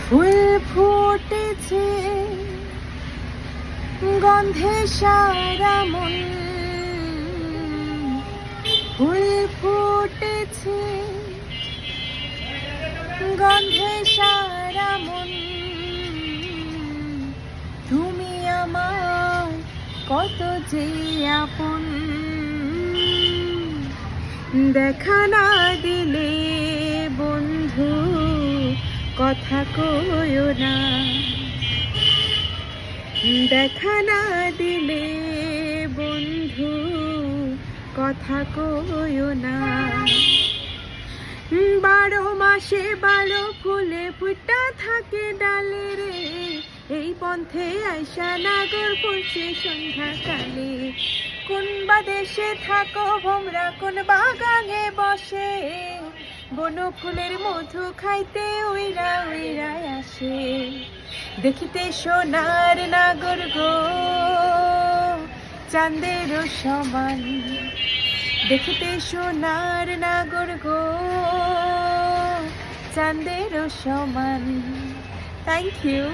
ফুল ফুটেছে গন্ধে সারা মন, ফুল ফুটেছে গন্ধে সারা মন, তুমি আমার কত যে আপন। দেখা না দিলে বন্ধু কথা কইও না, দেখা না দিলে বন্ধু কথা কইও না। 12 মাসে 12 ফুলে ফুটা থাকে ডালে রে, এই পন্থে আইসা নাগর পড়ছে সন্ধ্যাকালে। কোন বা দেশে থাকো ভোমরা, কোন বাগানে বসে, বন ফুলের মধু খাইতে উইরা উইরা আসে। দেখিতে সোনার নাগর গো চাঁদের সমান, দেখিতে সোনার নাগর গো চাঁদের সমান। Thank you.